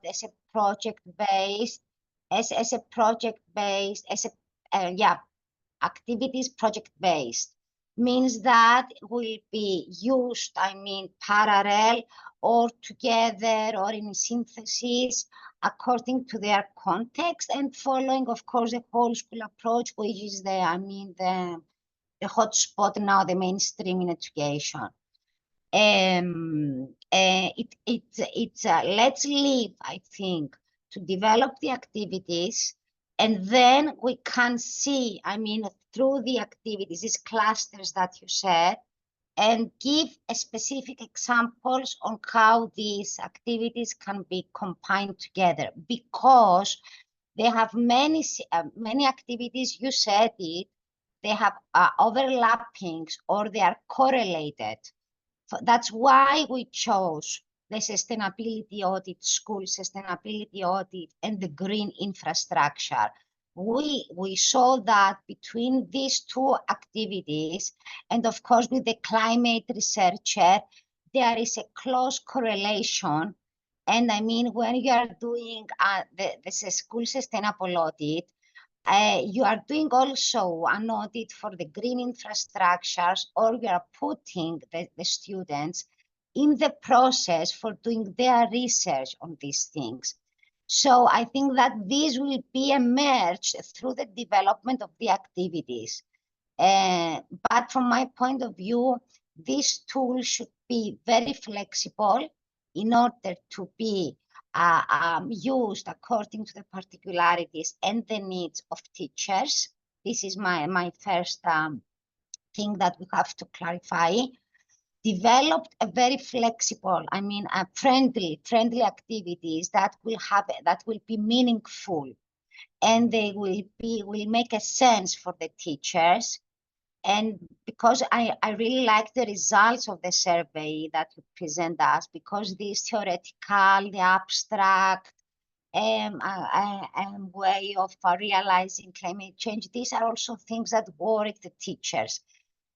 as a project-based, activities project-based. Means that will be used, I mean, parallel or together or in synthesis according to their context and following, of course, the whole school approach, which is the, I mean, the hot spot now, the mainstream in education. Let's leave, I think, to develop the activities, and then we can see, I mean, through the activities, these clusters that you said, and give a specific examples on how these activities can be combined together, because they have many activities, you said it, they have overlappings or they are correlated. So that's why we chose the sustainability audit, school sustainability audit, and the green infrastructure. We saw that between these two activities, and of course with the climate researcher, there is a close correlation. And I mean, when you are doing the school sustainable audit, you are doing also an audit for the green infrastructures, or you are putting the students in the process for doing their research on these things. So I think that this will be emerged through the development of the activities. But from my point of view, this tool should be very flexible in order to be used according to the particularities and the needs of teachers. This is my first thing that we have to clarify. Developed a very flexible, I mean, friendly activities that will be meaningful, and they will make a sense for the teachers. And because I really like the results of the survey that you present us, because this theoretical, the abstract way of realizing climate change, these are also things that worry the teachers.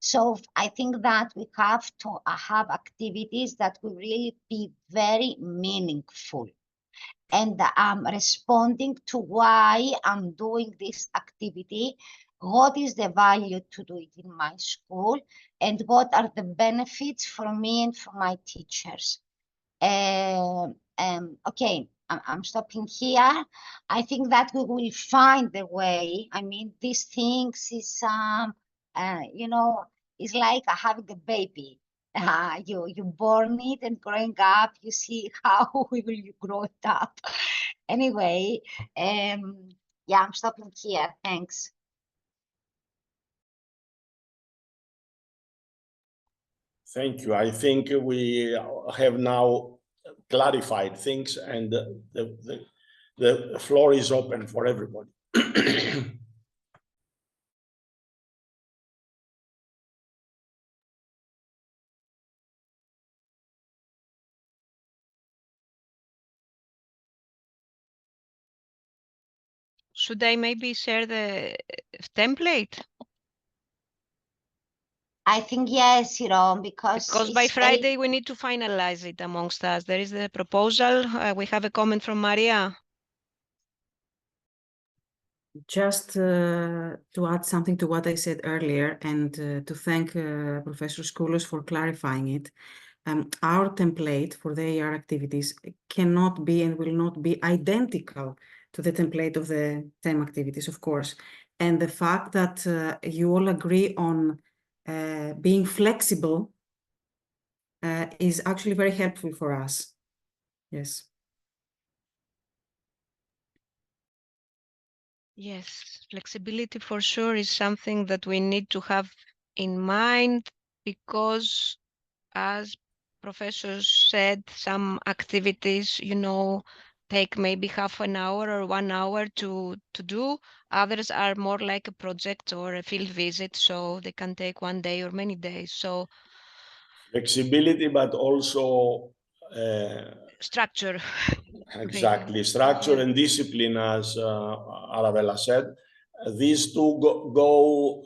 So I think that we have to have activities that will really be very meaningful. And responding to why I'm doing this activity, what is the value to do it in my school, and what are the benefits for me and for my teachers. Okay, I'm stopping here. I think that we will find the way. I mean, these things is, you know, it's like having a baby. You born it, and growing up, you see how will you grow it up. Anyway, yeah, I'm stopping here. Thanks. Thank you. I think we have now clarified things, and the floor is open for everybody. Should I maybe share the template? I think yes, you know, because by Friday we need to finalize it amongst us. There is the proposal. We have a comment from Maria. Just to add something to what I said earlier, and to thank Professor Skoulos for clarifying it. Our template for the AR activities cannot be and will not be identical to the template of the TEM activities, of course. And the fact that you all agree on being flexible is actually very helpful for us. Yes. Yes, flexibility for sure is something that we need to have in mind, because as professors said, some activities, you know, take maybe half an hour or 1 hour to do. Others are more like a project or a field visit, so they can take 1 day or many days. So flexibility, but also structure. Exactly, structure and discipline, as Arabella said. These two go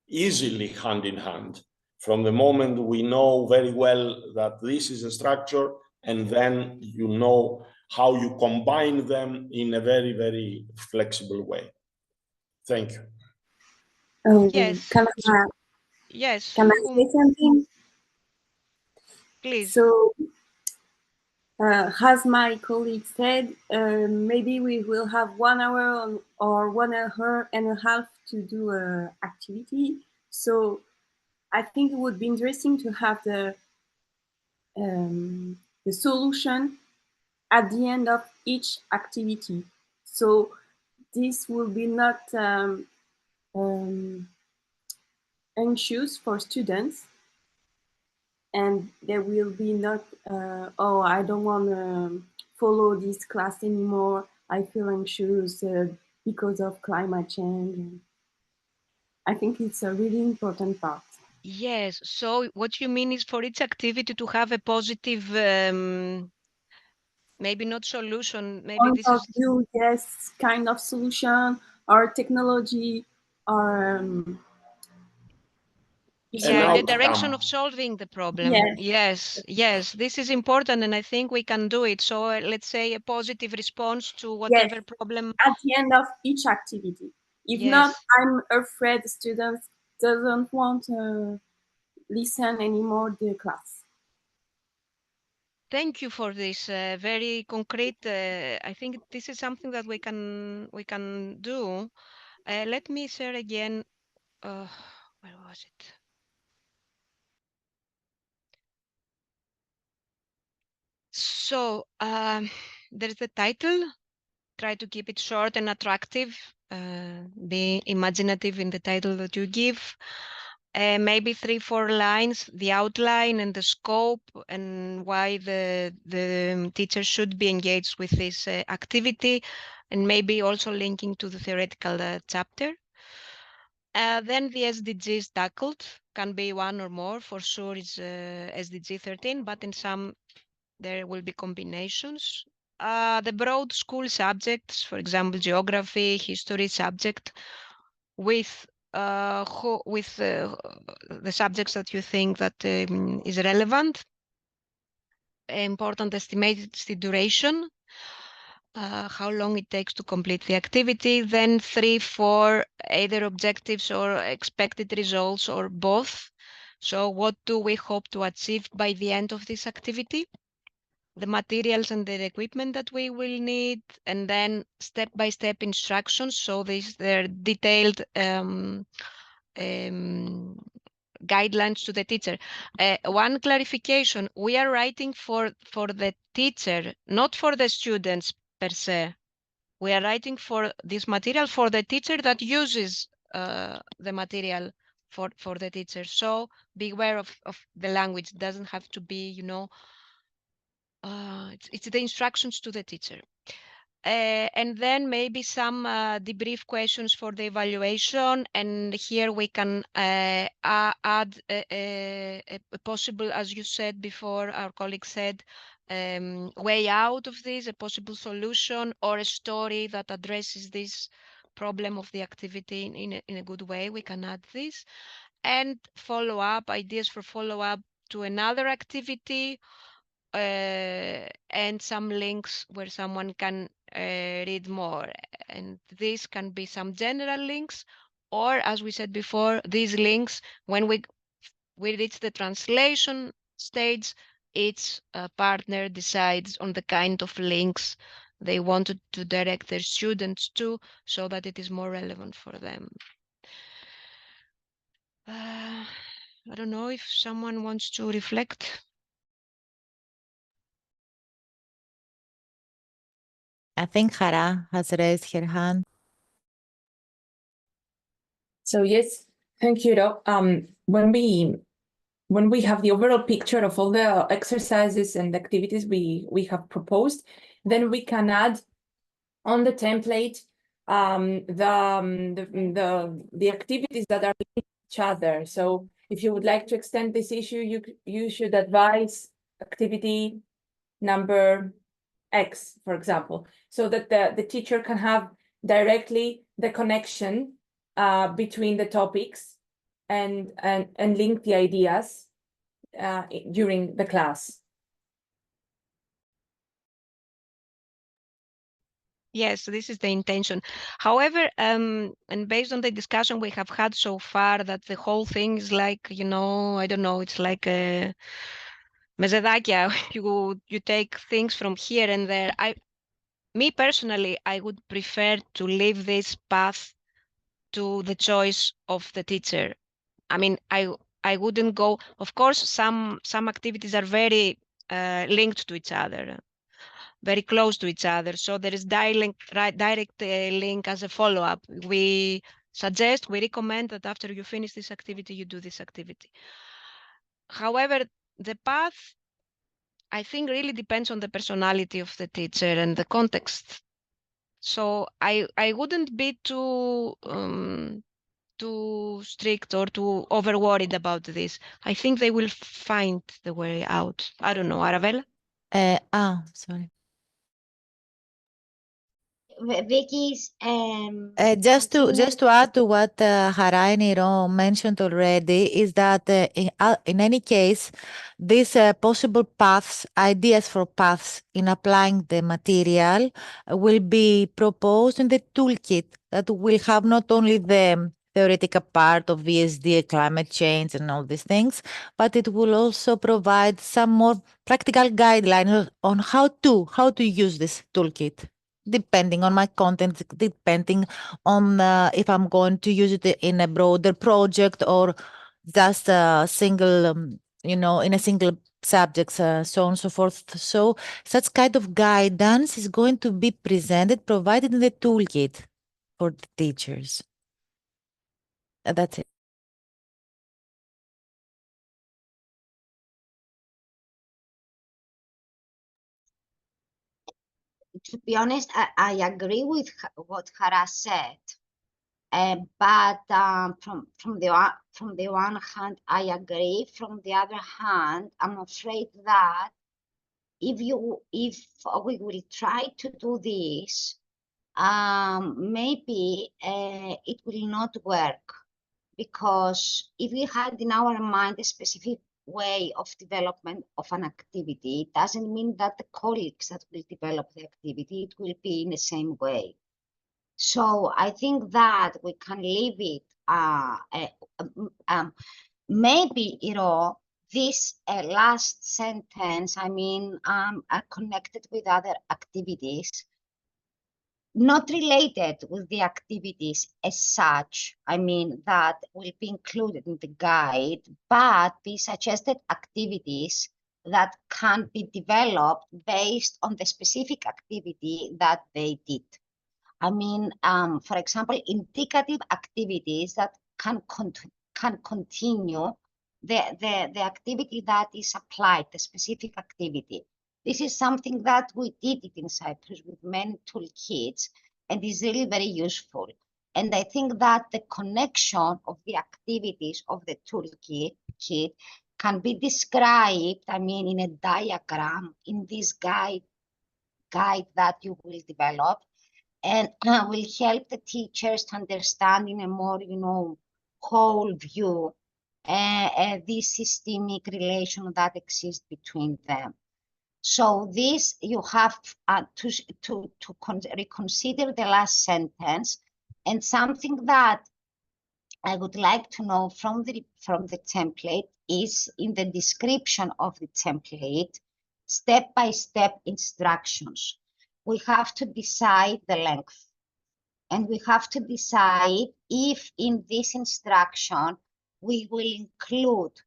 easily hand in hand. From the moment we know very well that this is a structure, and then you know how you combine them in a very, very flexible way. Thank you. Yes. Can Yes. I say something? Please. So, as my colleague said, maybe we will have 1 hour or 1.5 hours to do an activity. So I think it would be interesting to have the solution at the end of each activity. So this will be not anxious for students, and there will be not, oh, I don't want to follow this class anymore. I feel anxious because of climate change. I think it's a really important part. Yes. So what you mean is for each activity to have a positive, maybe not solution, maybe Point this of is view, yes, kind of solution or technology or yeah, in the direction outcome. of solving the problem. yes. Yes, yes, this is important, and I think we can do it. So let's say a positive response to Yes, whatever problem. at the end of each activity. If not, Yes. I'm afraid the students doesn't want to listen anymore to the class. Thank you for this very concrete. I think this is something that we can do. Let me share again. Where was it? So there's the title. Try to keep it short and attractive. Be imaginative in the title that you give. Maybe 3-4 lines, the outline and the scope, and why the teacher should be engaged with this activity, and maybe also linking to the theoretical chapter. Then the SDGs tackled can be 1 or more. For sure, it's SDG 13, but in some there will be combinations. The broad school subjects, for example, geography, history subject, with the subjects that you think that is relevant. Important estimated duration, how long it takes to complete the activity. Then 3-4 either objectives or expected results or both. So what do we hope to achieve by the end of this activity? The materials and the equipment that we will need, and then step-by-step instructions. So they're detailed guidelines to the teacher. One clarification: we are writing for the teacher, not for the students per se. We are writing for this material for the teacher that uses the material for the teacher. So beware of the language. It doesn't have to be, it's the instructions to the teacher. And then maybe some debrief questions for the evaluation. And here we can add a possible, as you said before, our colleague said, way out of this, a possible solution or a story that addresses this problem of the activity in a good way. We can add this. And follow up, ideas for follow up to another activity, and some links where someone can read more. And these can be some general links, or as we said before, these links, when we reach the translation stage, each partner decides on the kind of links they wanted to direct their students to, so that it is more relevant for them. I don't know if someone wants to reflect. I think Hara has raised her hand. So yes, thank you. When we have the overall picture of all the exercises and activities we have proposed, then we can add on the template the activities that are linked to each other. So if you would like to extend this issue, you should advise activity number X, for example, so that the teacher can have directly the connection between the topics and link the ideas during the class. Yes, this is the intention. However, and based on the discussion we have had so far, that the whole thing is like, you know, I don't know, it's like a mezedakia. You take things from here and there. Me personally, I would prefer to leave this path to the choice of the teacher. I mean, I wouldn't go. Of course, some activities are very linked to each other, very close to each other. So there is direct link as a follow-up. We recommend that after you finish this activity, you do this activity. However, the path, I think, really depends on the personality of the teacher and the context. So I wouldn't be too strict or too over worried about this. I think they will find the way out. I don't know, Arabella? Sorry. Vicky's Just to continue. add to what Hara and Iro mentioned already, is that in any case, these possible paths, ideas for paths in applying the material will be proposed in the toolkit that will have not only the theoretical part of VSD, climate change and all these things, but it will also provide some more practical guidelines on how to use this toolkit, depending on my content, depending on if I'm going to use it in a broader project or just a single, in a single subject, so on and so forth. So such kind of guidance is going to be presented, provided in the toolkit for the teachers. That's it. To be honest, I agree with what Hara said. But from the one hand, I agree. From the other hand, I'm afraid that if we will try to do this, maybe it will not work, because if we had in our mind a specific way of development of an activity, it doesn't mean that the colleagues that will develop the activity, it will be in the same way. So I think that we can leave it, maybe, this last sentence, I mean, are connected with other activities, not related with the activities as such, I mean, that will be included in the guide, but be suggested activities that can be developed based on the specific activity that they did. I mean, for example, indicative activities that can continue the activity that is applied, the specific activity. This is something that we did it in Cyprus with many toolkits, and is really very useful. And I think that the connection of the activities of the toolkit can be described, I mean, in a diagram in this guide that you will develop, and will help the teachers to understand in a more, whole view this systemic relation that exists between them. So this, you have to reconsider the last sentence, and something that I would like to know from the template is in the description of the template, step-by-step instructions. We have to decide the length, and we have to decide if in this instruction we will include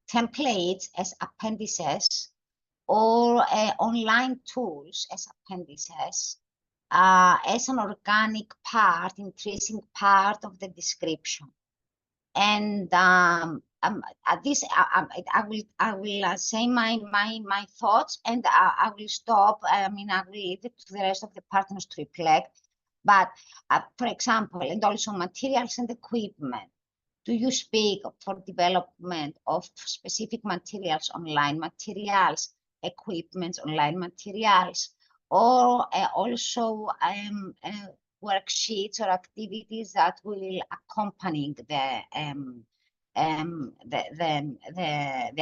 templates as appendices or online tools as appendices, as an organic part, intrinsic part of the description. And at this, I will say my thoughts, and I will stop. I mean, I will leave it to the rest of the partners to reflect. But for example, and also materials and equipment. Do you speak for development of specific materials, online materials, equipment, online materials, or also worksheets or activities that will accompany the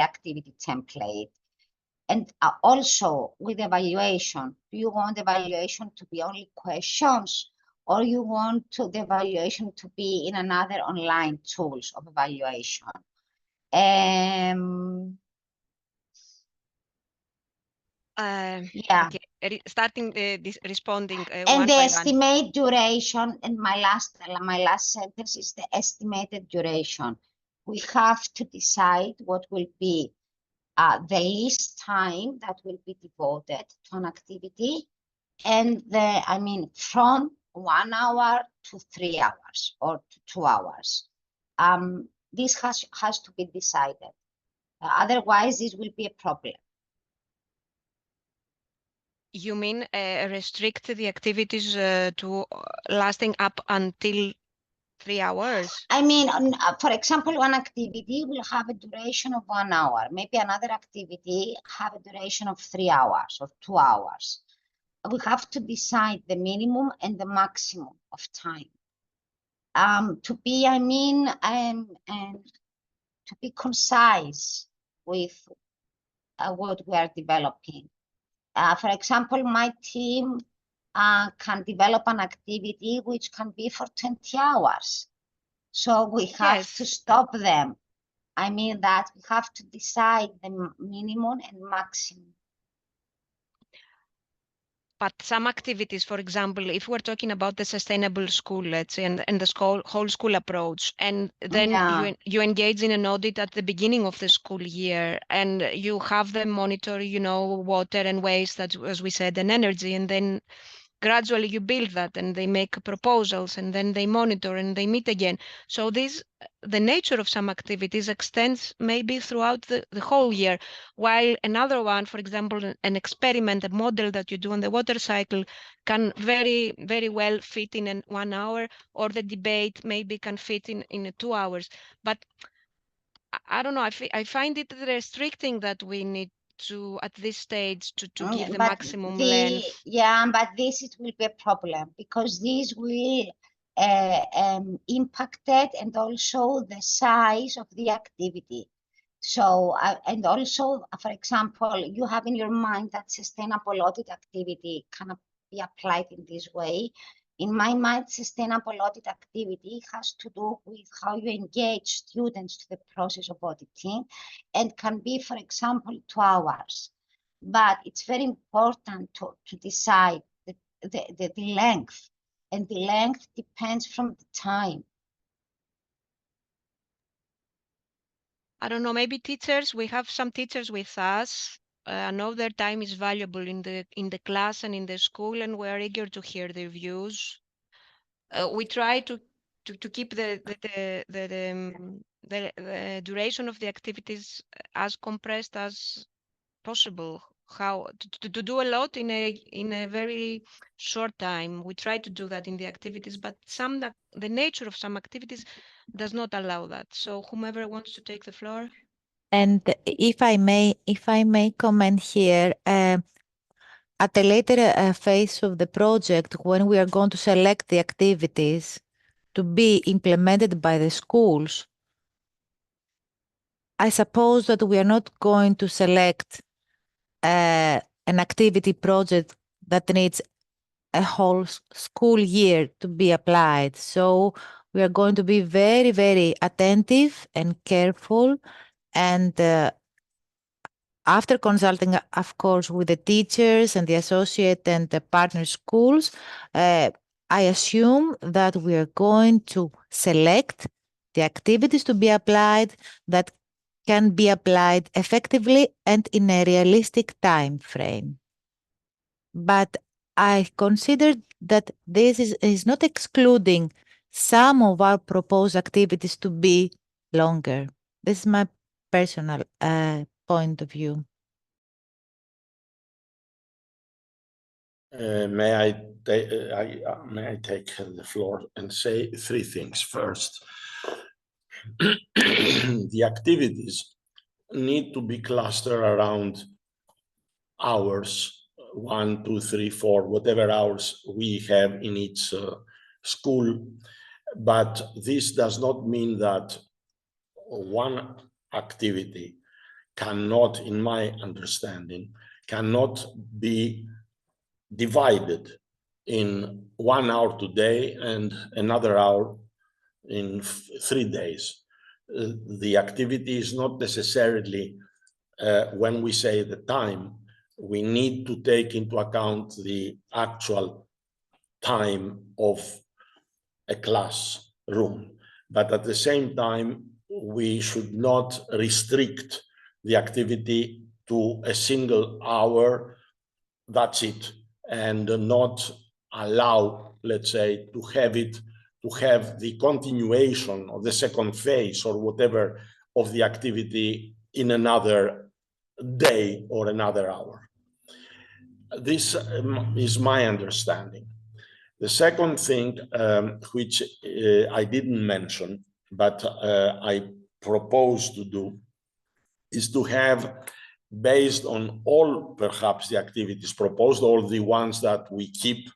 activity template? And also with evaluation, do you want evaluation to be only questions, or you want the evaluation to be in another online tools of evaluation? Yeah. Okay. Starting responding And one the by one. estimate duration, and my last sentence is the estimated duration. We have to decide what will be the least time that will be devoted to an activity, and from 1 hour to 3 hours or to 2 hours. This has to be decided. Otherwise, this will be a problem. You mean restrict the activities to lasting up until 3 hours? I mean, for example, one activity will have a duration of 1 hour. Maybe another activity have a duration of 3 hours or 2 hours. We have to decide the minimum and the maximum of time. To be, to be concise with what we are developing. For example, my team can develop an activity which can be for 20 hours. So we have to stop them. I mean that we have to decide the minimum and maximum. But some activities, for example, if we're talking about the sustainable school, let's say, and the whole school approach, and then you engage in an audit at the beginning of the school year, and you have them monitor, water and waste, as we said, and energy, and then gradually you build that, and they make proposals, and then they monitor and they meet again. So the nature of some activities extends maybe throughout the whole year, while another one, for example, an experiment, a model that you do on the water cycle can very, very well fit in 1 hour, or the debate maybe can fit in 2 hours. But I don't know, I find it restricting that we need to, at this stage, to give the maximum length. Yeah, but this it will be a problem, because this will impact it, and also the size of the activity. So, and also, for example, you have in your mind that sustainable audit activity cannot be applied in this way. In my mind, sustainable audit activity has to do with how you engage students to the process of auditing, and can be, for example, 2 hours. But it's very important to decide the length, and the length depends from the time. I don't know, maybe teachers, we have some teachers with us. I know their time is valuable in the class and in the school, and we're eager to hear their views. We try to keep the duration of the activities as compressed as possible. How to do a lot in a very short time. We try to do that in the activities, but the nature of some activities does not allow that. So whomever wants to take the floor. And if I may comment here, at a later phase of the project, when we are going to select the activities to be implemented by the schools, I suppose that we are not going to select an activity project that needs a whole school year to be applied. So we are going to be very, very attentive and careful, and after consulting, of course, with the teachers and the associate and the partner schools, I assume that we are going to select the activities to be applied that can be applied effectively and in a realistic time frame. But I consider that this is not excluding some of our proposed activities to be longer. This is my personal point of view. May I take the floor and say 3 things? First, the activities need to be clustered around hours, 1, 2, 3, 4, whatever hours we have in each school. But this does not mean that one activity cannot, in my understanding, cannot be divided in 1 hour today and another hour in 3 days. The activity is not necessarily, when we say the time, we need to take into account the actual time of a classroom. But at the same time, we should not restrict the activity to a single hour, that's it, and not allow, let's say, to have the continuation of the second phase or whatever of the activity in another day or another hour. This is my understanding. The second thing, which I didn't mention, but I propose to do, is to have, based on all perhaps the activities proposed, all the ones that we keep,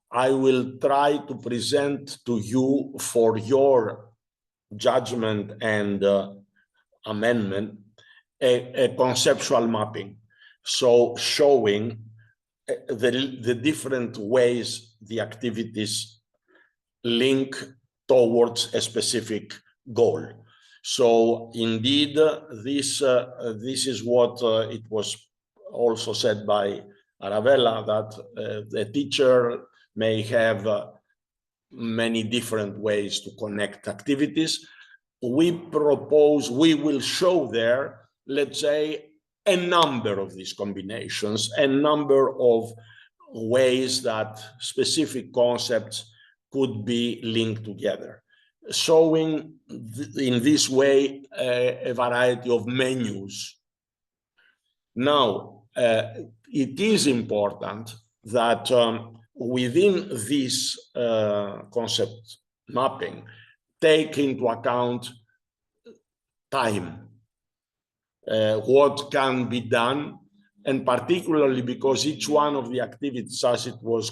I will try to present to you for your judgment and amendment a conceptual mapping. So showing the different ways the activities link towards a specific goal. So indeed, this is what it was also said by Arabella, that the teacher may have many different ways to connect activities. We propose, we will show there, let's say, a number of these combinations, a number of ways that specific concepts could be linked together, showing in this way a variety of menus. Now, it is important that within this concept mapping, take into account time, what can be done, and particularly because each one of the activities, as it was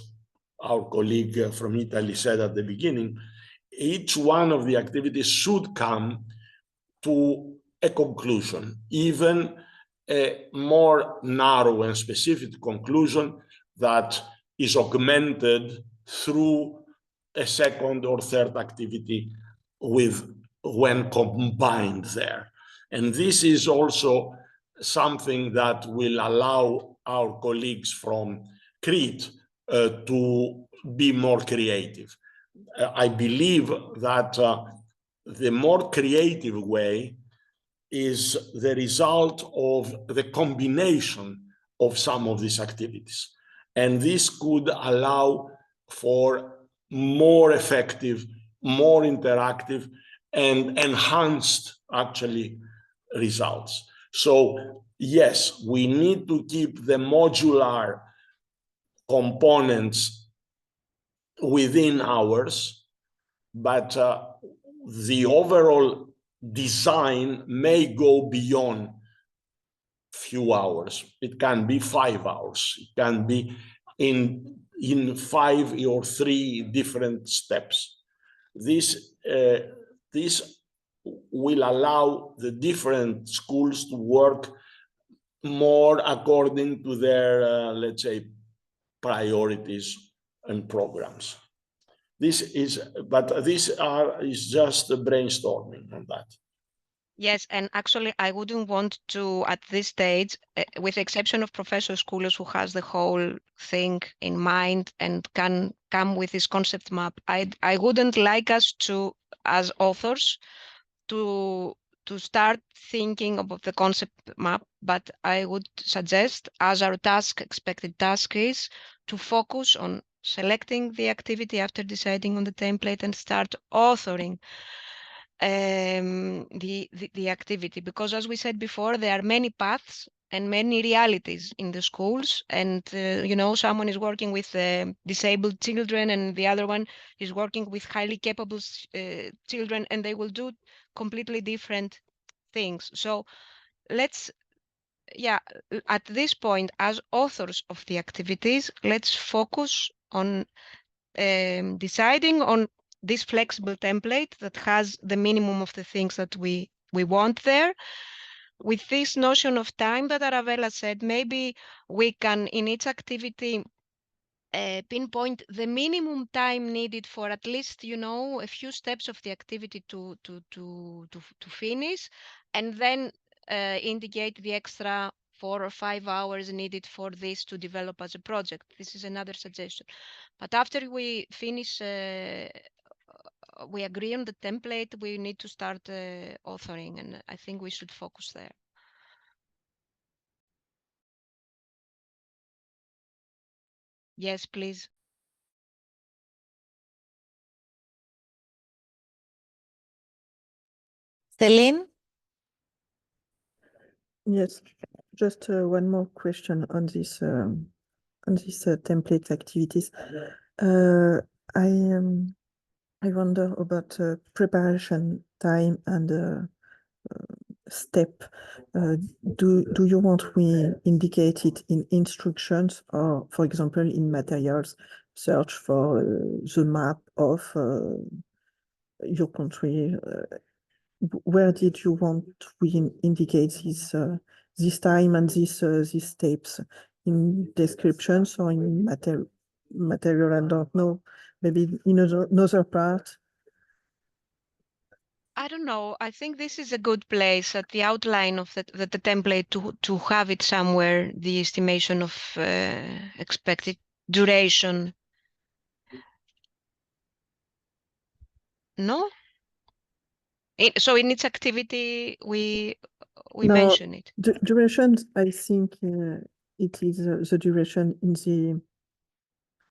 our colleague from Italy said at the beginning, each one of the activities should come to a conclusion, even a more narrow and specific conclusion that is augmented through a second or third activity when combined there. And this is also something that will allow our colleagues from Crete to be more creative. I believe that the more creative way is the result of the combination of some of these activities. And this could allow for more effective, more interactive, and enhanced, actually, results. So, yes, we need to keep the modular components within hours, but the overall design may go beyond few hours. It can be 5 hours. It can be in 5 or 3 different steps. This will allow the different schools to work more according to their, let's say, priorities and programs. This is just a brainstorming on that. Yes, and actually, I wouldn't want to, at this stage, with the exception of Professor Skoulos, who has the whole thing in mind and can come with this concept map, I wouldn't like us to, as authors, to start thinking about the concept map, but I would suggest, as our expected task is, to focus on selecting the activity after deciding on the template and start authoring the activity, because as we said before, there are many paths and many realities in the schools, and someone is working with disabled children and the other one is working with highly capable children, and they will do completely different things. So let's at this point, as authors of the activities, let's focus on deciding on this flexible template that has the minimum of the things that we want there. With this notion of time that Arabella said, maybe we can, in each activity, pinpoint the minimum time needed for at least, you know, a few steps of the activity to finish, and then indicate the extra 4 or 5 hours needed for this to develop as a project. This is another suggestion. But after we finish, we agree on the template, we need to start authoring, and I think we should focus there. Yes, please. Celine? Yes, just one more question on this template activities. I wonder about preparation time and step. Do you want we indicate it in instructions, or for example in materials, search for the map of your country? Where did you want we indicate this time and these steps, in descriptions or in material? I don't know, maybe in another part. I don't know. I think this is a good place at the outline of the template to have it somewhere, the estimation of expected duration. No? So in each activity, we No, mention it. Duration, I think it is the duration in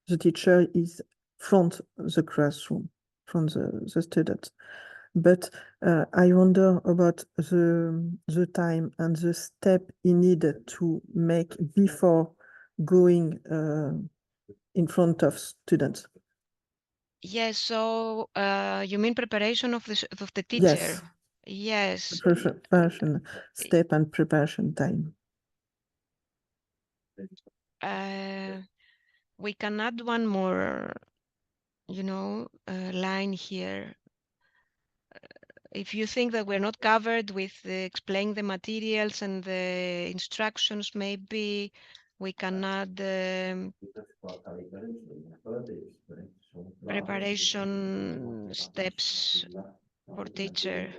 the teacher is front the classroom, from the students. But I wonder about the time and the step he needed to make before going in front of students. Yes, so you mean preparation of the teacher? Yes. Yes. Preparation step and preparation time. We can add one more, you know, line here. If you think that we're not covered with explaining the materials and the instructions, maybe we can add preparation steps for teacher.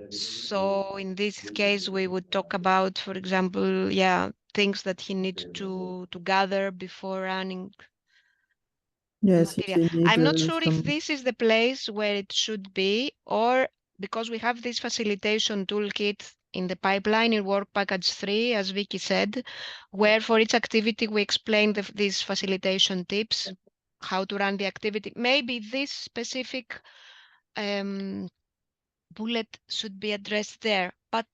So in this case, we would talk about, for example, things that he needs to gather before running. Yes, material. I'm not sure if this is the place where it should be, or because we have this facilitation toolkit in the pipeline in work package 3, as Vicky said, where for each activity we explain these facilitation tips, how to run the activity. Maybe this specific bullet should be addressed there, but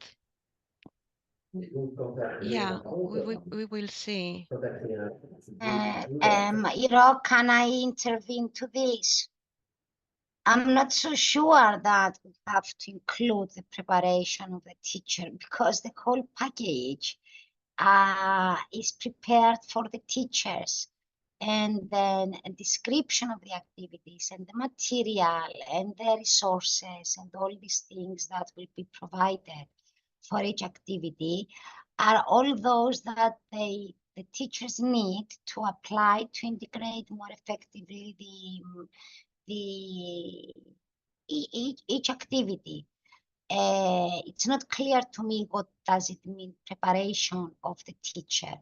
yeah, we will see. Iro, can I intervene to this? I'm not so sure that we have to include the preparation of the teacher, because the whole package is prepared for the teachers, and then a description of the activities and the material and the resources and all these things that will be provided for each activity are all those that the teachers need to apply to integrate more effectively each activity. It's not clear to me what does it mean, preparation of the teacher.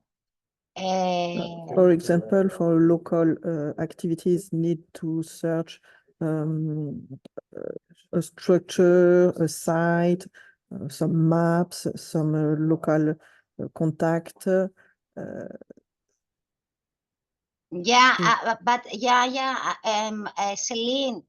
For example, for local activities, need to search a structure, a site, some maps, some local contact. Celine,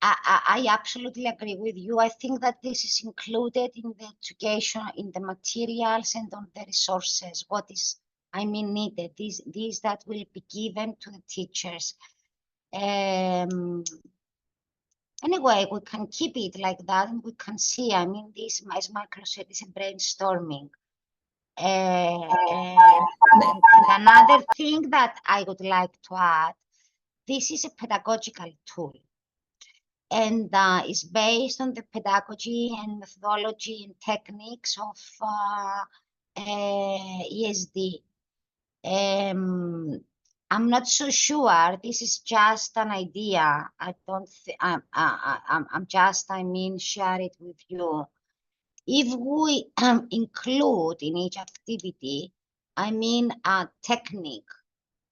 I absolutely agree with you. I think that this is included in the education, in the materials and on the resources. What is, needed, these that will be given to the teachers. Anyway, we can keep it like that, and we can see, this, as Michael said, is a brainstorming. And another thing that I would like to add this is a pedagogical tool, and is based on the pedagogy and methodology and techniques of ESD. I'm not so sure. This is just an idea. I don't. I'm just. I mean, share it with you. If we include in each activity, I mean, a technique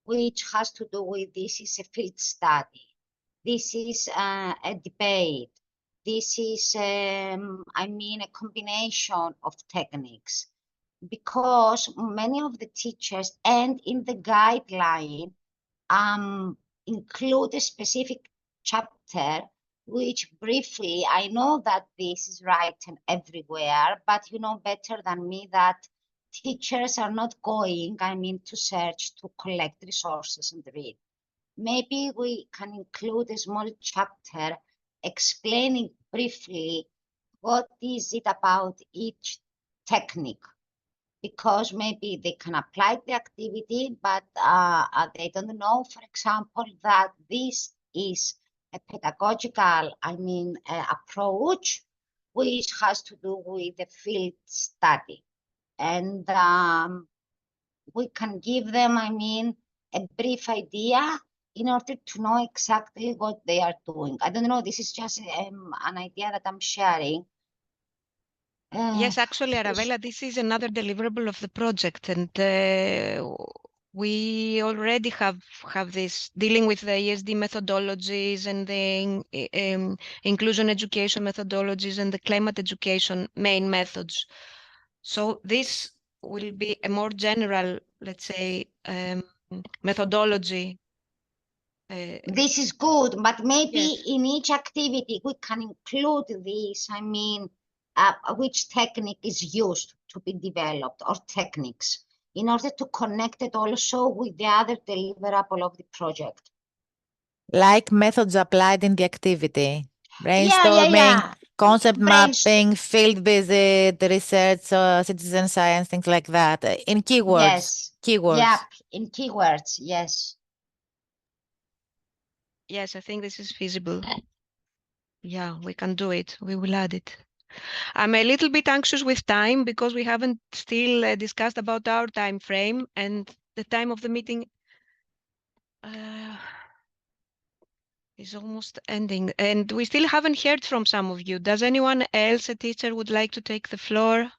which has to do with this is a field study. This is a debate. This is, I mean, a combination of techniques, because many of the teachers and in the guideline include a specific chapter, which briefly, I know that this is written everywhere, but you know better than me that teachers are not going, I mean, to search, to collect resources and read. Maybe we can include a small chapter explaining briefly what is it about each technique, because maybe they can apply the activity, but they don't know, for example, that this is a pedagogical, I mean, approach, which has to do with the field study. And we can give them, I mean, a brief idea in order to know exactly what they are doing. I don't know, this is just an idea that I'm sharing. Yes, actually, Arabella, this is another deliverable of the project, and we already have this dealing with the ESD methodologies and the inclusion education methodologies and the climate education main methods. So this will be a more general, let's say, methodology. This is good, but maybe Yes. in each activity we can include this, I mean, which technique is used to be developed, or techniques, in order to connect it also with the other deliverable of the project. Like methods applied in the activity. Brainstorming, concept mapping, field visit, research, citizen science, things like that. In keywords. Yes. Keywords. Yep, in keywords, yes. Yes, I think this is feasible. Yeah, we can do it. We will add it. I'm a little bit anxious with time because we haven't still discussed about our time frame, and the time of the meeting is almost ending, and we still haven't heard from some of you. Does anyone else, a teacher, would like to take the floor?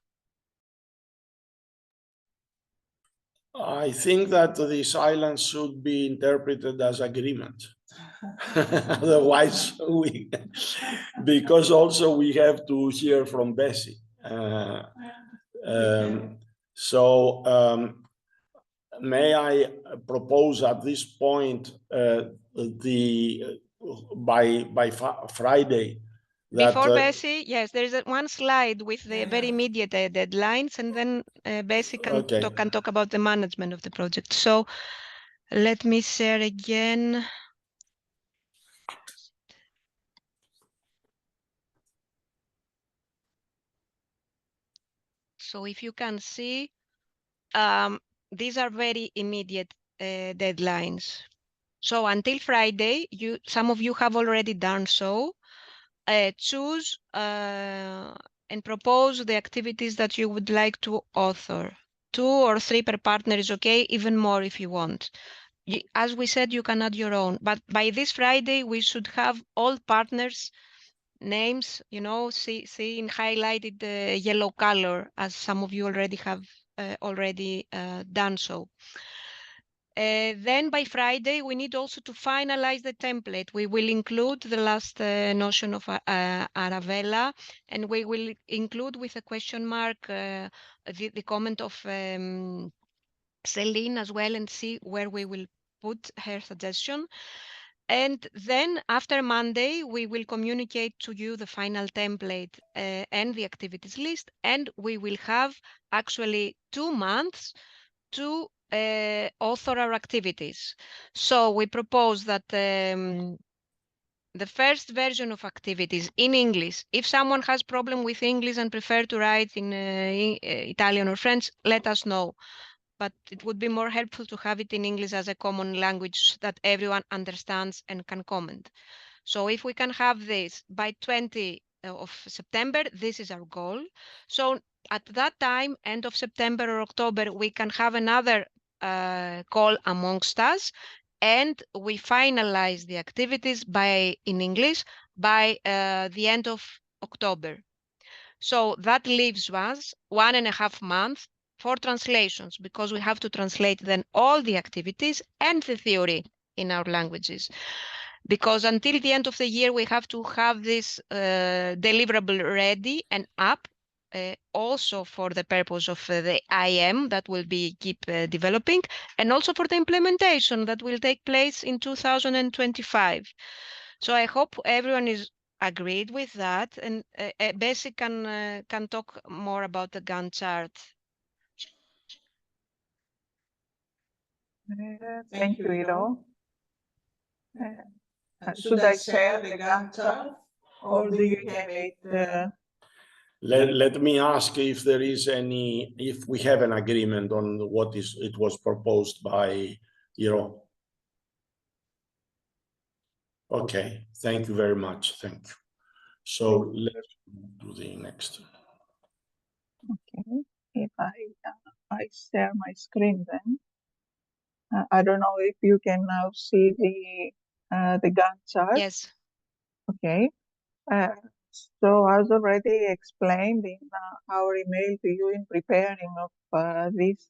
I think that the silence should be interpreted as agreement. Otherwise, because also we have to hear from Bessie. May I propose at this point by Friday? Before Bessie, yes, there is one slide with the very immediate deadlines, and then Bessie can talk about the management of the project. So let me share again. So if you can see, these are very immediate deadlines. So until Friday, some of you have already done so. Choose and propose the activities that you would like to author. 2 or 3 per partner is okay, even more if you want. As we said, you can add your own, but by this Friday, we should have all partners' names, you know, see in highlighted yellow color, as some of you already have done so. Then by Friday, we need also to finalize the template. We will include the last notion of Arabella, and we will include with a question mark the comment of Celine as well, and see where we will put her suggestion. And then after Monday, we will communicate to you the final template and the activities list, and we will have actually 2 months to author our activities. So we propose that the first version of activities in English, if someone has problem with English and prefer to write in Italian or French, let us know. but it would be more helpful to have it in English as a common language that everyone understands and can comment. So if we can have this by 20 of September, this is our goal. So at that time, end of September or October, we can have another call amongst us, and we finalize the activities in English by the end of October. So that leaves us 1.5 months for translations, because we have to translate then all the activities and the theory in our languages. Because until the end of the year, we have to have this deliverable ready and up, also for the purpose of the IM that will be keep developing, and also for the implementation that will take place in 2025. So I hope everyone is agreed with that, and Bessie can talk more about the Gantt chart. Thank you, Iro. Should I share the Gantt chart, or do you have it? Let me ask if there is if we have an agreement on what it was proposed by Iro. Okay, thank you very much. Thank you. So let's do the next. Okay, if I share my screen, then I don't know if you can now see the Gantt chart. Yes. Okay. So as already explained in our email to you in preparing of this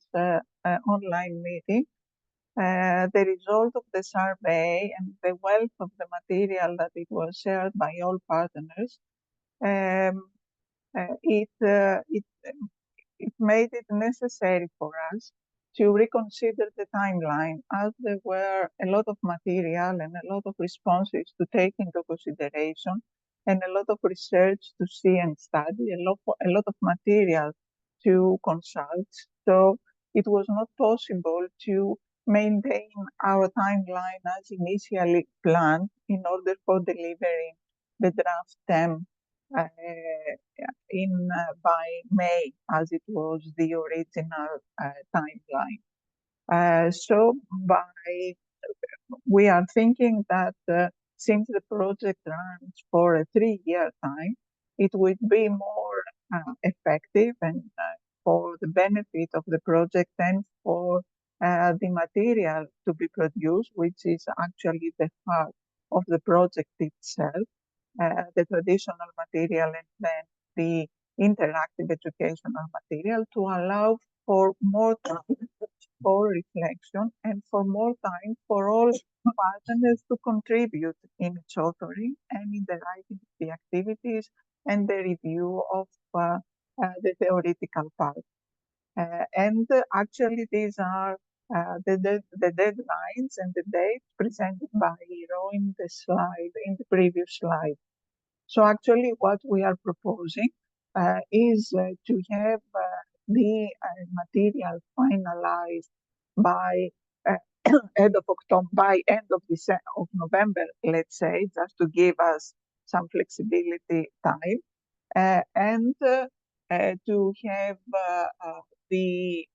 online meeting, the result of the survey and the wealth of the material that it was shared by all partners, it made it necessary for us to reconsider the timeline, as there were a lot of material and a lot of responses to take into consideration, and a lot of research to see and study, a lot of material to consult. So it was not possible to maintain our timeline as initially planned in order for delivering the draft 10 by May, as it was the original timeline. So we are thinking that since the project runs for a 3-year time, it would be more effective and for the benefit of the project and for the material to be produced, which is actually the heart of the project itself, the traditional material and then the interactive educational material, to allow for more time for reflection and for more time for all partners to contribute in its authoring and in the writing of the activities and the review of the theoretical part. Actually, these are the deadlines and the dates presented by Iro in the previous slide. So actually what we are proposing is to have the material finalized by end of October, by end of November, let's say, just to give us some flexibility time, and to have the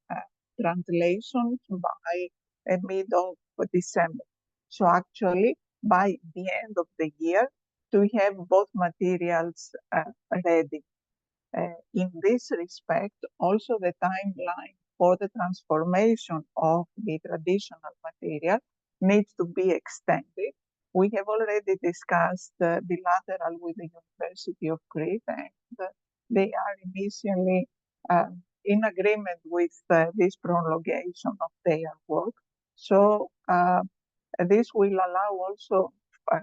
translations by mid of December. So actually, by the end of the year, to have both materials ready. In this respect, also the timeline for the transformation of the traditional material needs to be extended. We have already discussed bilateral with the University of Crete, and they are initially in agreement with this prolongation of their work. So this will allow also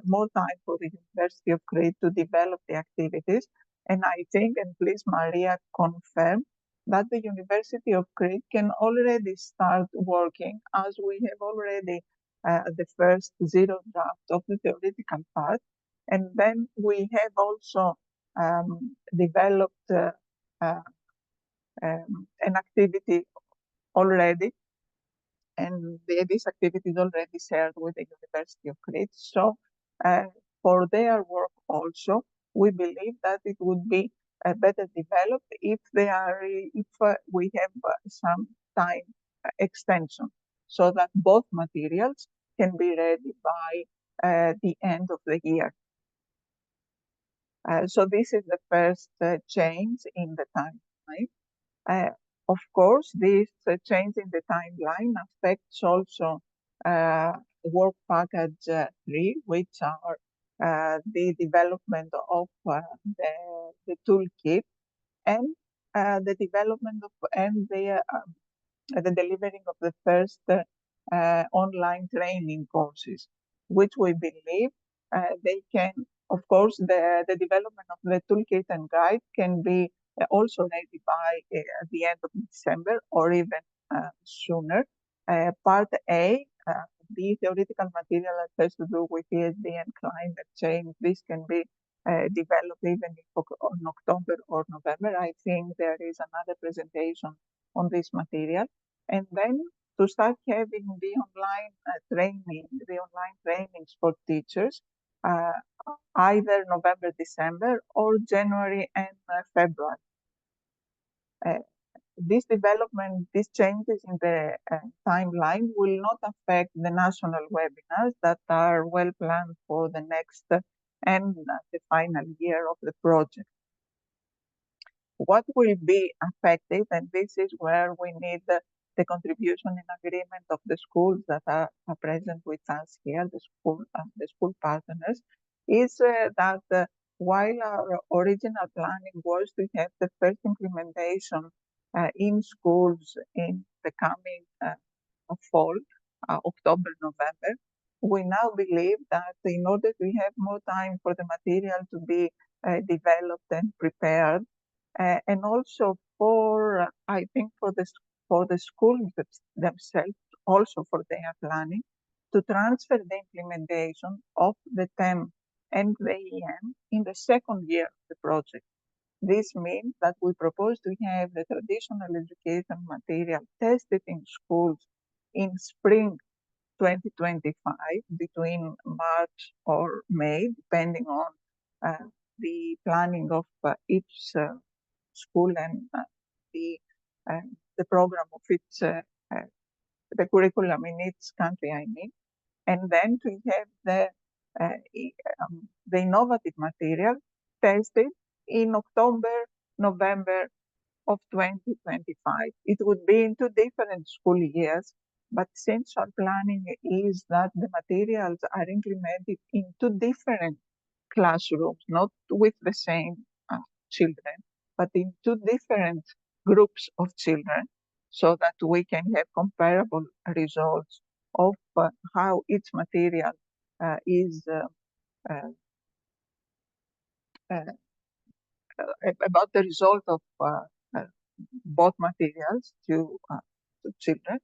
more time for the University of Crete to develop the activities. And I think, and please Maria confirm, that the University of Crete can already start working, as we have already the first zero draft of the theoretical part. And then we have also developed an activity already, and this activity is already shared with the University of Crete. So for their work also, we believe that it would be better developed if we have some time extension, so that both materials can be ready by the end of the year. So this is the first change in the timeline. Of course, this change in the timeline affects also work package 3, which are the development of the toolkit and the development of and the delivering of the first online training courses, which we believe they can, of course, the development of the toolkit and guide can be also ready by the end of December or even sooner. Part A, the theoretical material that has to do with ESG and climate change, this can be developed even in October or November. I think there is another presentation on this material. And then to start having the online trainings for teachers, either November, December, or January and February. This development, these changes in the timeline will not affect the national webinars that are well planned for the next and the final year of the project. What will be affected, and this is where we need the contribution and agreement of the schools that are present with us here, the school partners, is that while our original planning was to have the first implementation in schools in the coming fall, October, November, we now believe that in order to have more time for the material to be developed and prepared, and also for, I think, for the schools themselves, also for their planning, to transfer the implementation of the TEM and the EM in the second year of the project. This means that we propose to have the traditional education material tested in schools in spring 2025, between March or May, depending on the planning of each school and the program of its the curriculum in each country, I mean, and then to have the innovative material tested in October, November of 2025. It would be in 2 different school years, but since our planning is that the materials are implemented in 2 different classrooms, not with the same children, but in 2 different groups of children, so that we can have comparable results of how each material is about the result of both materials to children.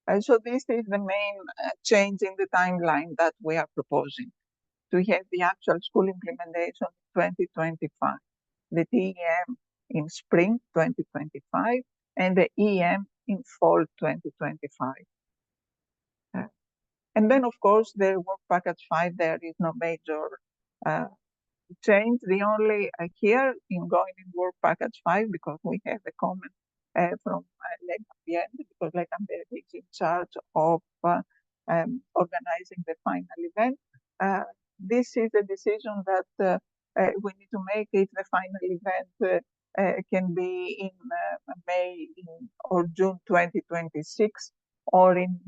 And so this is the main change in the timeline that we are proposing, to have the actual school implementation in 2025, the TEM in spring 2025, and the EM in fall 2025. And then, of course, the work package 5, there is no major change. The only here in going in work package 5, because we have a comment from Legambier, because Legambier is in charge of organizing the final event. This is a decision that we need to make if the final event can be in May or June 2026, or in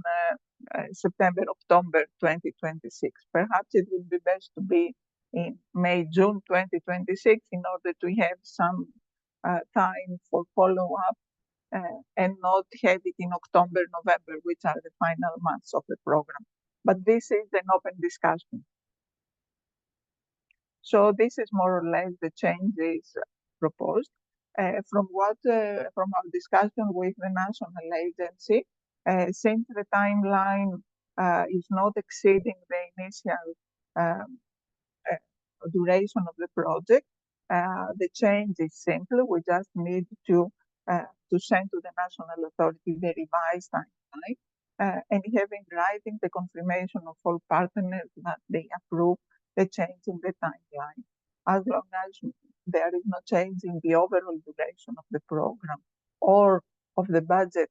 September, October 2026. Perhaps it would be best to be in May, June 2026 in order to have some time for follow-up and not have it in October, November, which are the final months of the program. But this is an open discussion. So this is more or less the changes proposed. From our discussion with the national agency, since the timeline is not exceeding the initial duration of the project, the change is simple. We just need to send to the national authority the revised timeline and have in writing the confirmation of all partners that they approve the change in the timeline. As long as there is no change in the overall duration of the program or of the budget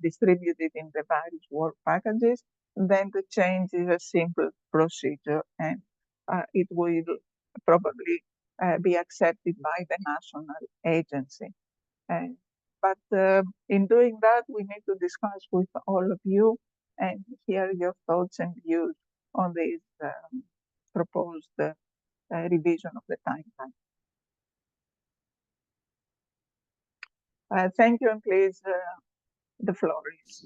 distributed in the various work packages, then the change is a simple procedure, and it will probably be accepted by the national agency. But in doing that, we need to discuss with all of you and hear your thoughts and views on this proposed revision of the timeline. Thank you, and please, the floor is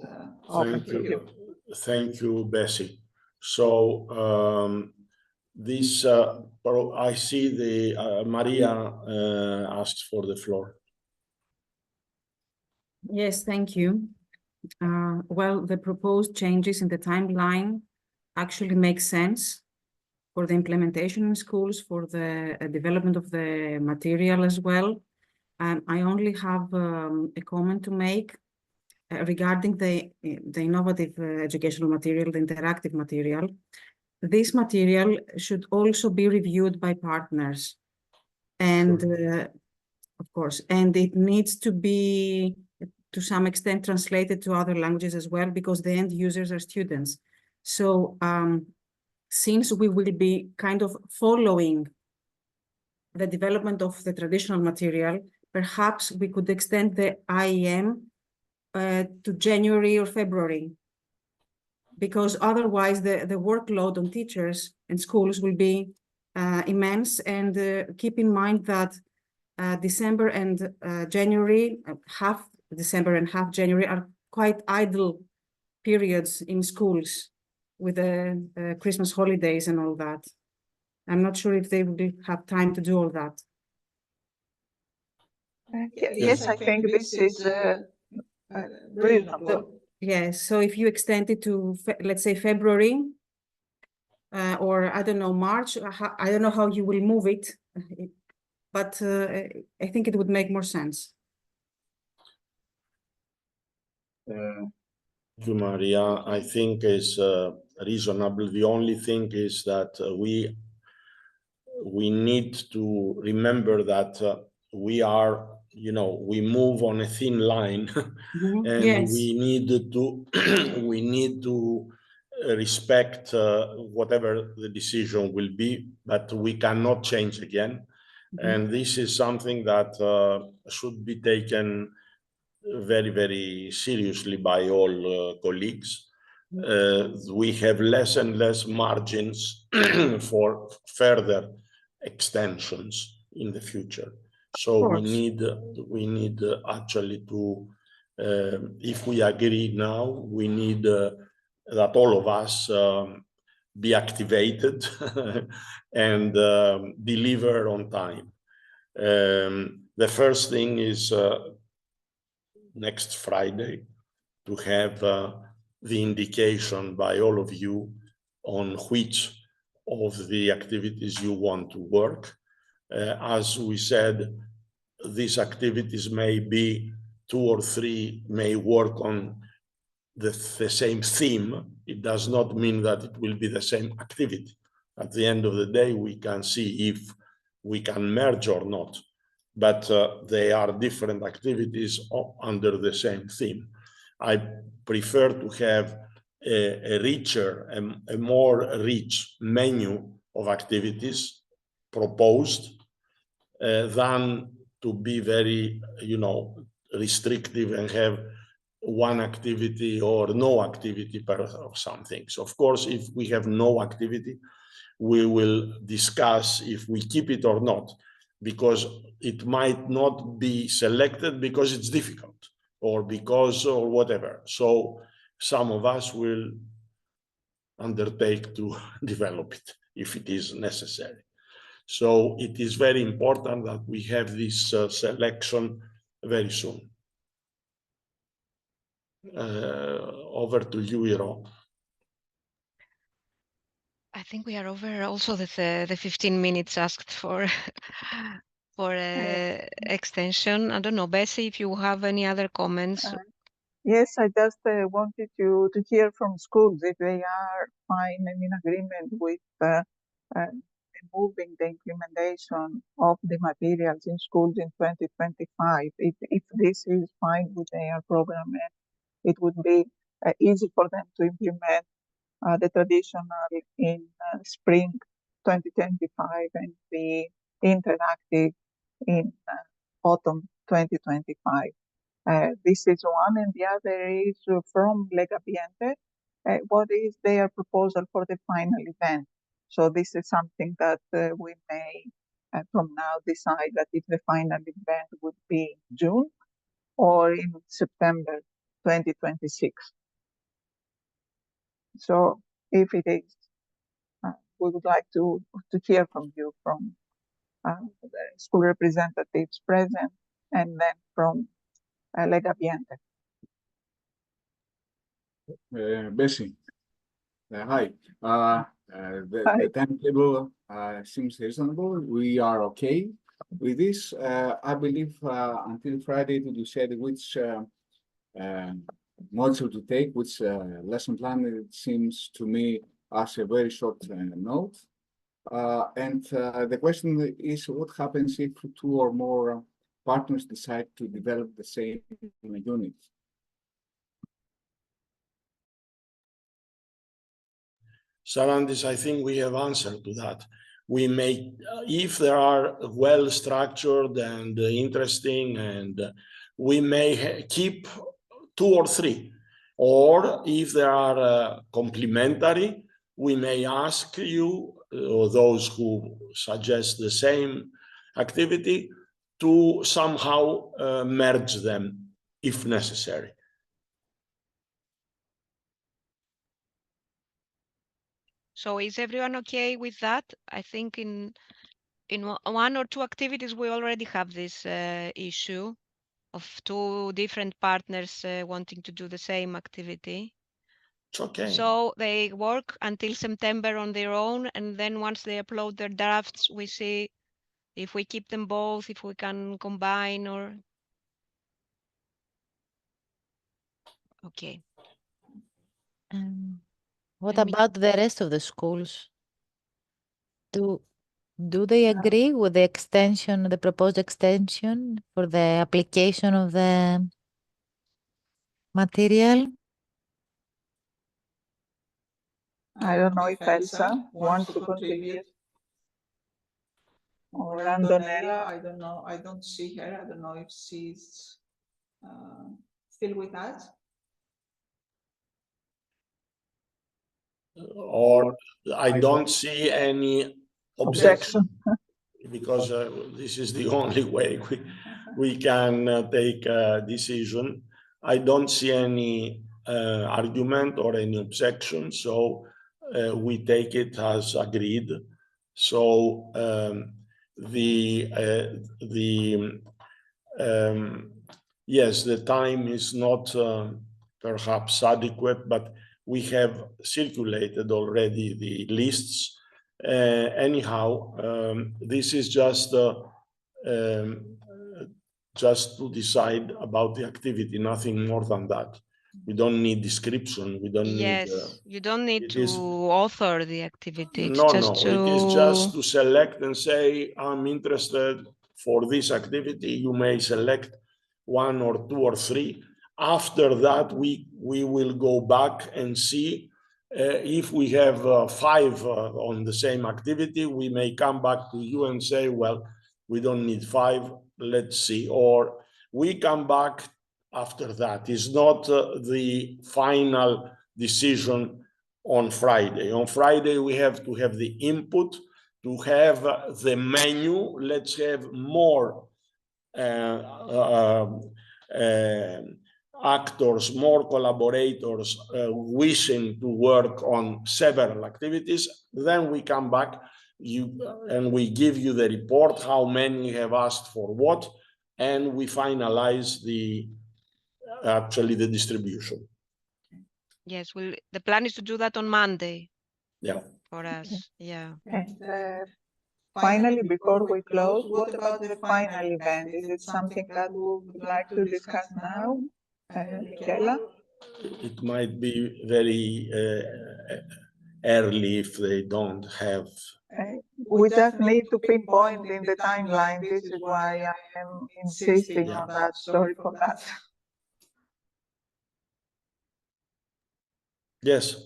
open to you. Thank you, Bessie. So I see the Maria asked for the floor. Yes, thank you. Well, the proposed changes in the timeline actually make sense for the implementation in schools, for the development of the material as well. I only have a comment to make regarding the innovative educational material, the interactive material. This material should also be reviewed by partners. And of course, and it needs to be to some extent translated to other languages as well, because the end users are students. So since we will be kind of following the development of the traditional material, perhaps we could extend the IEM to January or February, because otherwise the workload on teachers and schools will be immense. And keep in mind that December and January, half December and half January are quite idle periods in schools with the Christmas holidays and all that. I'm not sure if they will have time to do all that. Yes, I think this is reasonable. Yes, so if you extend it to, let's say, February, or I don't know, March, I don't know how you will move it, but I think it would make more sense. Thank you, Maria. I think is reasonable. The only thing is that we need to remember that we are, we move on a thin line, and Yes. we need to respect whatever the decision will be, but we cannot change again. And this is something that should be taken very, very seriously by all colleagues. We have less and less margins for further extensions in the future. So we need actually to, if we agree now, we need that all of us be activated and deliver on time. The first thing is next Friday to have the indication by all of you on which of the activities you want to work. As we said, these activities may be 2 or 3 may work on the same theme. It does not mean that it will be the same activity. At the end of the day, we can see if we can merge or not, but they are different activities under the same theme. I prefer to have a richer, a more rich menu of activities proposed than to be very, restrictive and have one activity or no activity per of some things. Of course, if we have no activity, we will discuss if we keep it or not, because it might not be selected because it's difficult or whatever. So some of us will undertake to develop it if it is necessary. So it is very important that we have this selection very soon. Over to you, Iro. I think we are over also the 15 minutes asked for extension. I don't know, Bessie, if you have any other comments. Yes, I just wanted to hear from schools if they are fine and in agreement with moving the implementation of the materials in schools in 2025, if this is fine with their program it would be easy for them to implement the traditional in spring 2025 and the interactive in autumn 2025. This is one, and the other is from Lega Ambiente. What is their proposal for the final event? So this is something that we may from now decide that if the final event would be in June or in September 2026. So if it is, we would like to hear from you, from the school representatives present, and then from Lega Ambiente. Bessie, hi. Hi. The timetable seems reasonable. We are okay with this. I believe until Friday to decide which module to take, which lesson plan. It seems to me as a very short note. And the question is, what happens if two or more partners decide to develop the same unit? Sarandis, I think we have answered to that. We may, if there are well-structured and interesting, and we may keep 2 or 3. Or if there are complementary, we may ask you, or those who suggest the same activity, to somehow merge them if necessary. So is everyone okay with that? I think in 1 or 2 activities, we already have this issue of 2 different partners wanting to do the same activity. It's okay. So they work until September on their own, and then once they upload their drafts, we see if we keep them both, if we can combine, or... Okay. What Let me- about the rest of the schools? Do they agree with the extension, the proposed extension for the application of the material? I don't know if Elsa wants to contribute. Or Antonella, I don't know. I don't see her. I don't know if she's still with us. Or I don't see any objection, because this is the only way we can take a decision. I don't see any argument or any objection, so we take it as agreed. So yes, the time is not perhaps adequate, but we have circulated already the lists. Anyhow, this is just to decide about the activity, nothing more than that. We don't need description. We don't need. Yes, you don't need to author the activity. It's No, just it is just to select and say, I'm interested for this activity. You may select 1 or 2 or 3. After that, we will go back and see if we have 5 on the same activity. We may come back to you and say, well, we don't need 5. Let's see. Or we come back after that. It's not the final decision on Friday. On Friday, we have to have the input, to have the menu. Let's have more actors, more collaborators wishing to work on several activities. Then we come back and we give you the report, how many have asked for what, and we finalize the distribution. Yes, the plan is to do that on Monday. Yeah. For us, yeah. And finally, before we close, what about the final event? Is it something that we would like to discuss now, Michela? It might be very early if they don't have. We just need to pinpoint in the timeline. This is why I am insisting on that. Sorry for that. Yes,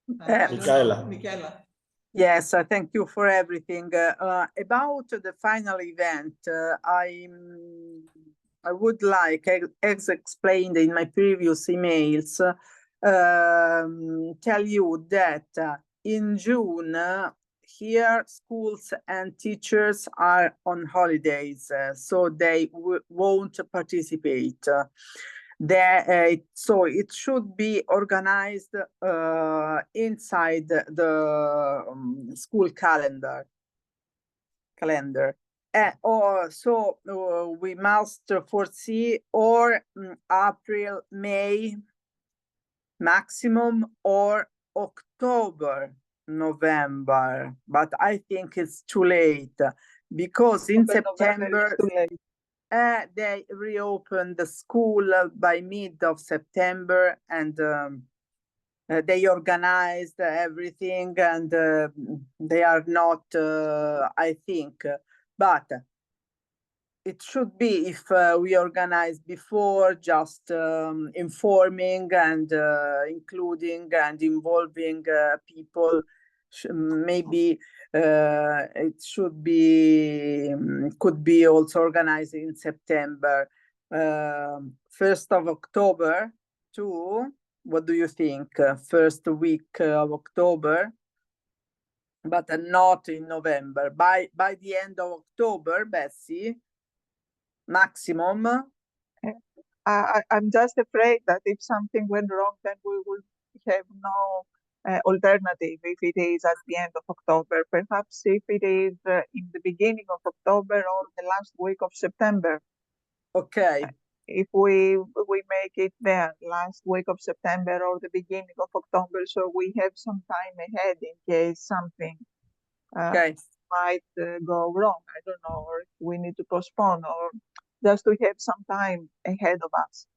Michaela. Michaela. Yes, thank you for everything. About the final event, I would like, as explained in my previous emails, tell you that in June, here schools and teachers are on holidays, so they won't participate. So it should be organized inside the school calendar. Or so we must foresee or April, May maximum, or October, November. But I think it's too late because in September they reopened the school by mid of September, and they organized everything, and they are not, I think, but it should be, if we organize before, just informing and including and involving people. Maybe it should be, could be also organized in September, 1st of October too. What do you think? First week of October, but not in November. By the end of October, Bessie, maximum. I'm just afraid that if something went wrong, then we will have no alternative if it is at the end of October. Perhaps if it is in the beginning of October or the last week of September. Okay. If we make it there last week of September or the beginning of October, so we have some time ahead in case something might go wrong. I don't know, or we need to postpone, or just to have some time ahead of us.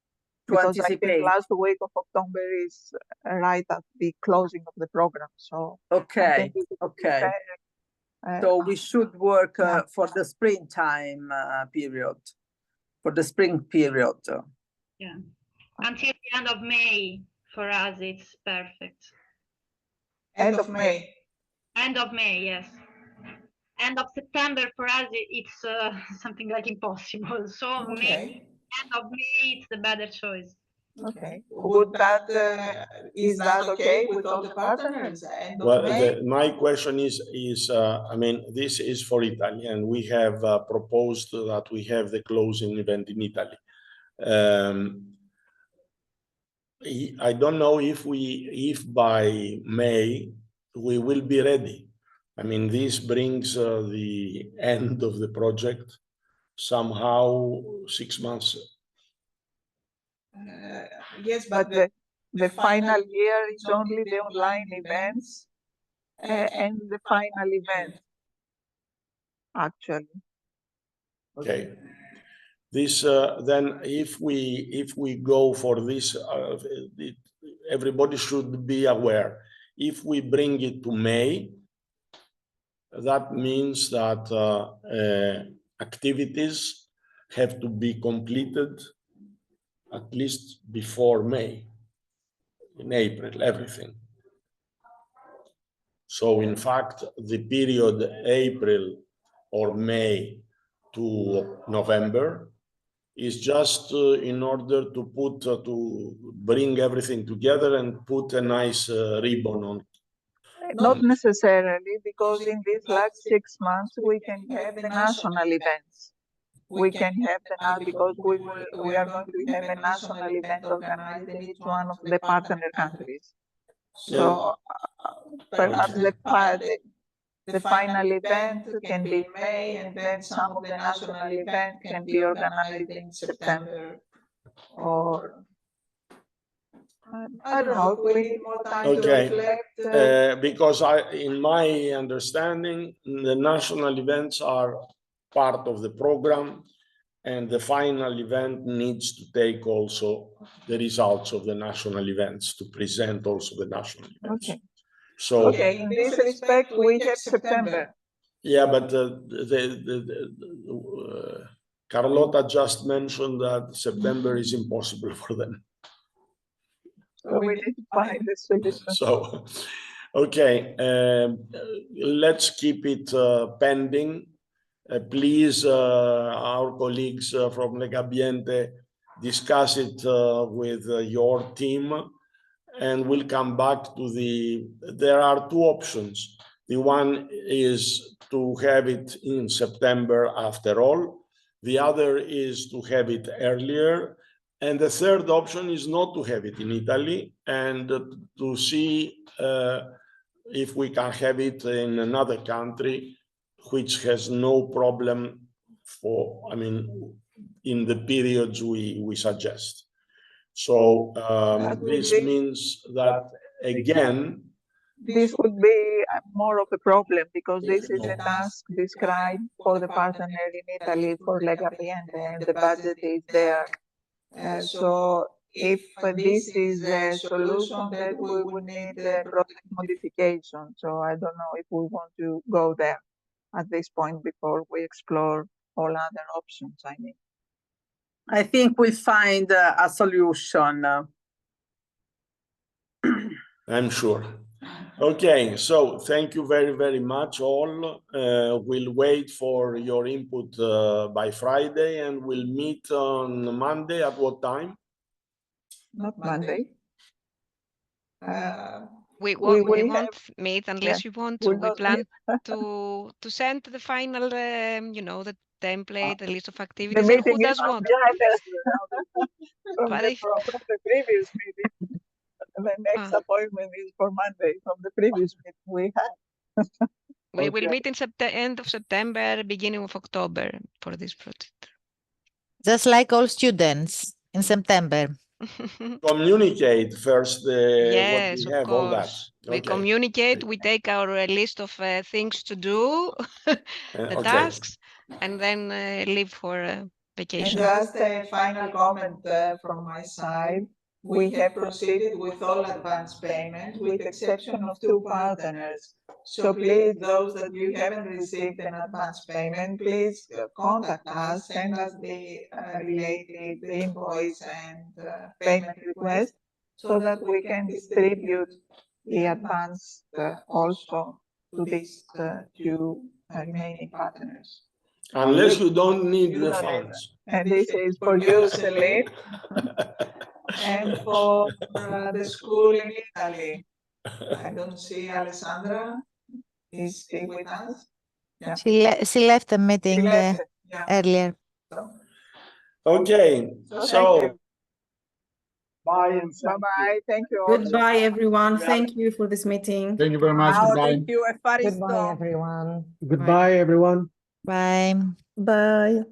Because I think last week of October is right at the closing of the program. So okay. So we should work for the springtime period, for the spring period. Yeah, until the end of May for us, it's perfect. End of May. End of May, yes. End of September for us, it's something like impossible. So May, end of May, it's the better choice. Okay. Would that is that okay with all the partners? Well, my question is, I mean, this is for Italy, and we have proposed that we have the closing event in Italy. I don't know if by May we will be ready. I mean, this brings the end of the project somehow 6 months. Yes, but the final year is only the online events and the final event, actually. Okay. This then, if we go for this, everybody should be aware. If we bring it to May, that means that activities have to be completed at least before May, in April, everything. So in fact, the period April or May to November is just in order to put, to bring everything together and put a nice ribbon on. Not necessarily, because in these last 6 months, we can have the national events. We can have because we are going to have a national event organized in each one of the partner countries. So perhaps the final event can be in May, and then some of the national event can be organized in September. Or I don't know, we need more time to reflect. Because in my understanding, the national events are part of the program, and the final event needs to take also the results of the national events, to present also the national events. Okay. So, okay, in this respect, we have September. Yeah, but Carlotta just mentioned that September is impossible for them. So we need to find a solution. So, okay, let's keep it pending. Please, our colleagues from Legabiente, discuss it with your team, and we'll come back to there are two options. The one is to have it in September after all. The other is to have it earlier. And the third option is not to have it in Italy and to see if we can have it in another country which has no problem in the periods we suggest. So this means that, again, this would be more of a problem because this is a task described for the partner in Italy for Legabiente and the budget is there. So if this is the solution, then we would need a project modification. So I don't know if we want to go there at this point before we explore all other options, I mean. I think we'll find a solution. I'm sure. Okay, so thank you very, very much all. We'll wait for your input by Friday and we'll meet on Monday at what time? Not Monday. We will won't meet unless you want to. We plan to send the final, the template, the list of activities. The meeting who does want? From the previous meeting. The next appointment is for Monday from the previous meeting we had. We will meet in end of September, beginning of October for this project. Just like all students in September. Communicate first yes, what we have, all that. We communicate, we take our list of things to do, the tasks, and then leave for vacation. And just a final comment from my side. We have proceeded with all advance payment with exception of 2 partners. So please, those that you haven't received an advance payment, please contact us, send us the related invoice and payment request so that we can distribute the advance also to these 2 remaining partners. Unless you don't need the funds. And this is for you, Celine. And for the school in Italy. I don't see Alessandra. Is she with us? Yeah. She left the meeting earlier. Okay, so bye. Bye-bye. Thank you all. Goodbye, everyone. Thank you for this meeting. Thank you very much. Goodbye. Thank you, Goodbye, everyone. Goodbye, everyone. Bye. Bye.